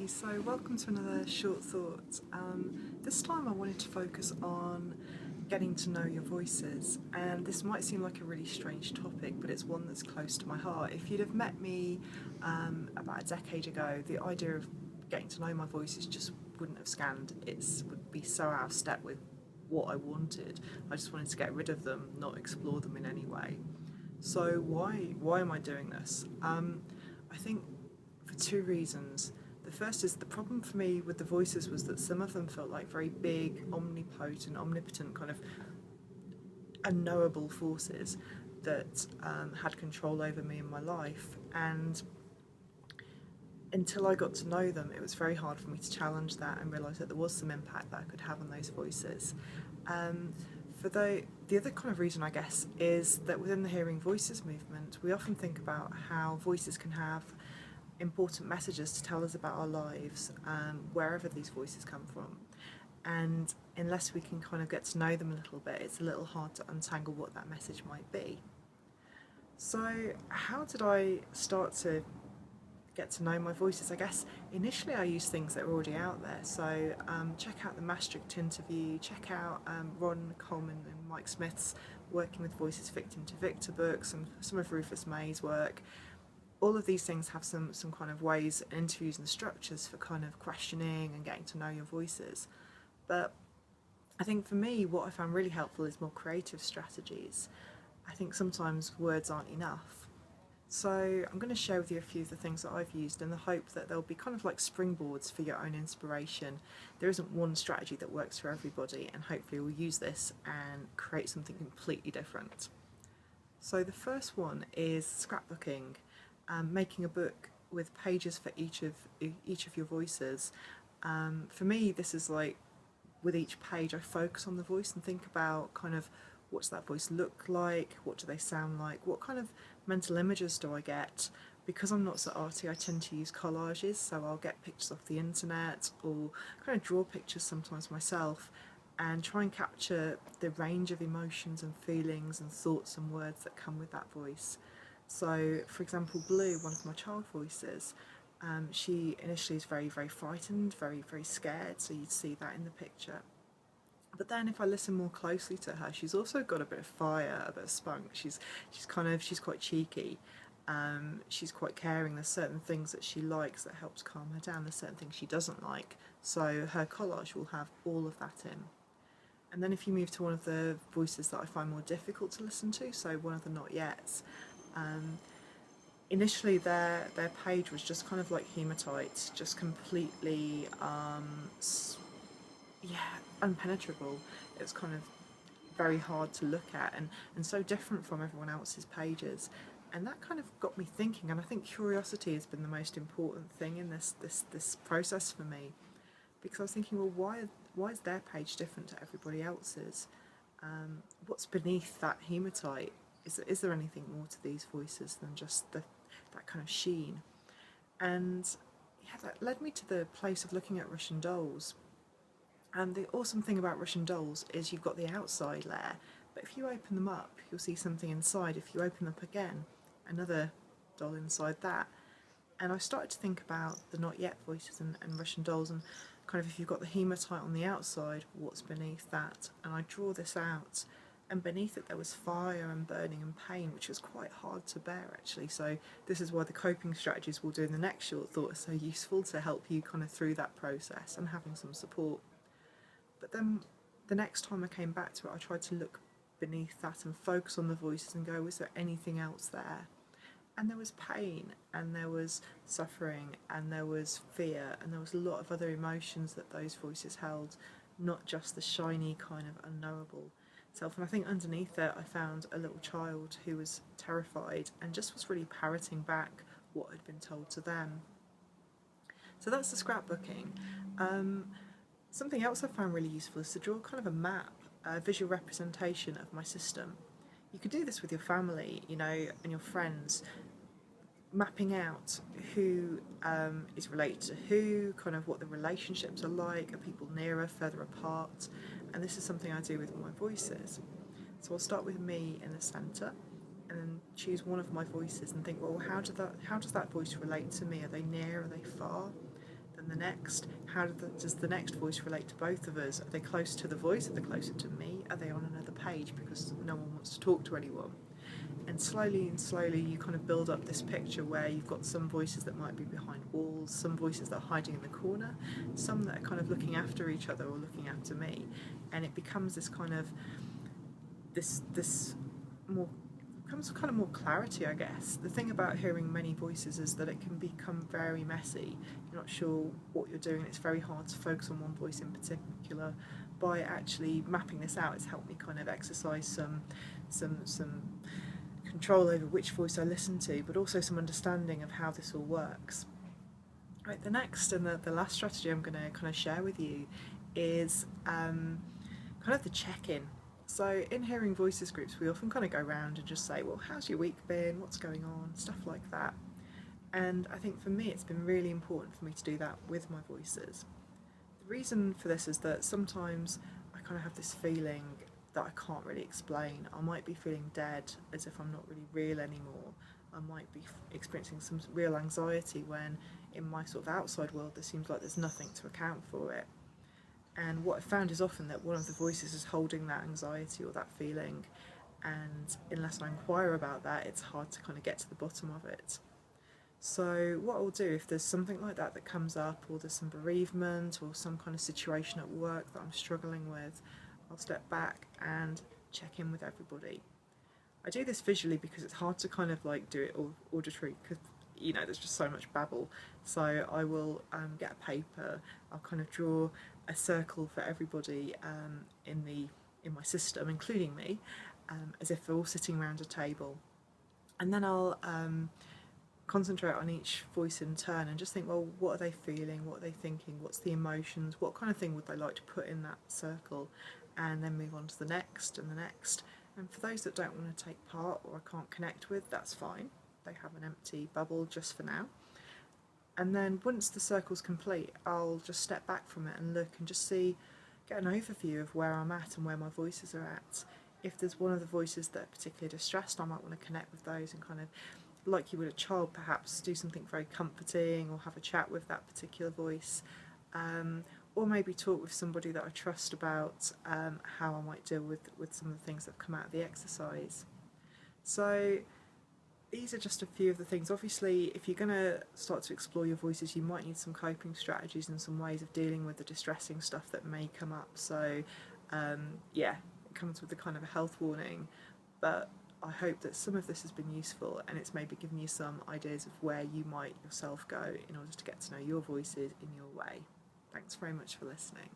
Hi, so welcome to another short thought. This time I wanted to focus on getting to know your voices, and this might seem like a really strange topic, but it's one that's close to my heart. If you'd have met me about a decade ago, the idea of getting to know my voices just wouldn't have scanned. It would be so out of step with what I wanted. I just wanted to get rid of them, not explore them in any way. So why am I doing this? I think for two reasons. The first is the problem for me with the voices was that some of them felt like very big, omnipotent, omnipotent, kind of unknowable forces that had control over me in my life. And until I got to know them, it was very hard for me to challenge that and realise that there was some impact that I could have on those voices. Um, for the other kind of reason, I guess, is that within the Hearing Voices movement, we often think about how voices can have important messages to tell us about our lives, wherever these voices come from. And unless we can kind of get to know them a little bit, it's a little hard to untangle what that message might be. So, how did I start to get to know my voices? I guess initially I used things that were already out there. So check out the Maastricht interview, check out Ron Coleman and Mike Smith's Working with Voices Victim to Victor books, and some of Rufus May's work. All of these things have some kind of ways, interviews and structures for kind of questioning and getting to know your voices. But I think for me, what I found really helpful is more creative strategies. I think sometimes words aren't enough. So I'm going to share with you a few of the things that I've used in the hope that they'll be kind of like springboards for your own inspiration. There isn't one strategy that works for everybody, and hopefully we'll use this and create something completely different. So the first one is scrapbooking, making a book with pages for each of your voices. For me, this is like with each page, I focus on the voice and think about kind of what's that voice look like, what do they sound like, what kind of mental images do I get. Because I'm not so arty, I tend to use collages, so I'll get pictures off the internet or kind of draw pictures sometimes myself and try and capture the range of emotions and feelings and thoughts and words that come with that voice. So, for example, Blue, one of my child voices, she initially is very, very frightened, very, very scared, so you'd see that in the picture. But then if I listen more closely to her, she's also got a bit of fire, a bit of spunk. She's quite cheeky. She's quite caring. There's certain things that she likes that helps calm her down. There's certain things she doesn't like. So her collage will have all of that in. And then if you move to one of the voices that I find more difficult to listen to, so one of the not yets, initially their page was just kind of like hematite, just completely unpenetrable. It was kind of very hard to look at and so different from everyone else's pages. And that kind of got me thinking, and I think curiosity has been the most important thing in this process for me, because I was thinking, well, why is their page different to everybody else's? What's beneath that hematite? Is there anything more to these voices than just that kind of sheen? And yeah, that led me to the place of looking at Russian dolls. And the awesome thing about Russian dolls is you've got the outside layer, but if you open them up, you'll see something inside. If you open them up again, another doll inside that. And I started to think about the not yet voices and Russian dolls, and kind of if you've got the hematite on the outside, what's beneath that? And I draw this out, and beneath it there was fire and burning and pain, which was quite hard to bear actually. So this is why the coping strategies we'll do in the next short thought are so useful to help you kind of through that process and having some support. But then the next time I came back to it, I tried to look beneath that and focus on the voices and go, was there anything else there? And there was pain, and there was suffering, and there was fear, and there was a lot of other emotions that those voices held, not just the shiny kind of unknowable self. And I think underneath it, I found a little child who was terrified and just was really parroting back what had been told to them. So that's the scrapbooking. Something else I found really useful is to draw kind of a map, a visual representation of my system. You could do this with your family, and your friends, mapping out who is related to who, kind of what the relationships are like, are people nearer, further apart, and this is something I do with all my voices. So I'll start with me in the centre, and then choose one of my voices and think, well, how does that voice relate to me? Are they near? Are they far? Then the next, does the next voice relate to both of us? Are they close to the voice? Are they closer to me? Are they on another page because no one wants to talk to anyone? And slowly you kind of build up this picture where you've got some voices that might be behind walls, some voices that are hiding in the corner, some that are kind of looking after each other or looking after me, and it becomes this kind of this more becomes kind of more clarity, I guess. The thing about hearing many voices is that it can become very messy. You're not sure what you're doing. It's very hard to focus on one voice in particular. By actually mapping this out, it's helped me kind of exercise some control over which voice I listen to, but also some understanding of how this all works. Right, the next and the last strategy I'm going to kind of share with you is kind of the check-in. So in hearing voices groups, we often kind of go around and just say, well, how's your week been? What's going on? Stuff like that. And I think for me, it's been really important for me to do that with my voices. The reason for this is that sometimes I kind of have this feeling that I can't really explain. I might be feeling dead, as if I'm not really real anymore. I might be experiencing some real anxiety when in my sort of outside world there seems like there's nothing to account for it. And what I found is often that one of the voices is holding that anxiety or that feeling, and unless I inquire about that, it's hard to kind of get to the bottom of it. So what I'll do, if there's something like that that comes up, or there's some bereavement or some kind of situation at work that I'm struggling with, I'll step back and check in with everybody. I do this visually because it's hard to kind of like do it auditory, because you know there's just so much babble. So I will get a paper, I'll kind of draw a circle for everybody in my system, including me, as if they're all sitting around a table, and then I'll concentrate on each voice in turn and just think, well, what are they feeling, what are they thinking, what's the emotions, what kind of thing would they like to put in that circle, and then move on to the next and the next. And for those that don't want to take part or I can't connect with, that's fine. They have an empty bubble just for now. And then once the circle's complete, I'll just step back from it and look and just get an overview of where I'm at and where my voices are at. If there's one of the voices that are particularly distressed, I might want to connect with those and kind of, like you would a child, perhaps do something very comforting or have a chat with that particular voice. Or maybe talk with somebody that I trust about how I might deal with some of the things that have come out of the exercise. So these are just a few of the things. Obviously, if you're going to start to explore your voices, you might need some coping strategies and some ways of dealing with the distressing stuff that may come up. So yeah, it comes with a kind of a health warning, but I hope that some of this has been useful and it's maybe given you some ideas of where you might yourself go in order to get to know your voices in your way. Thanks very much for listening.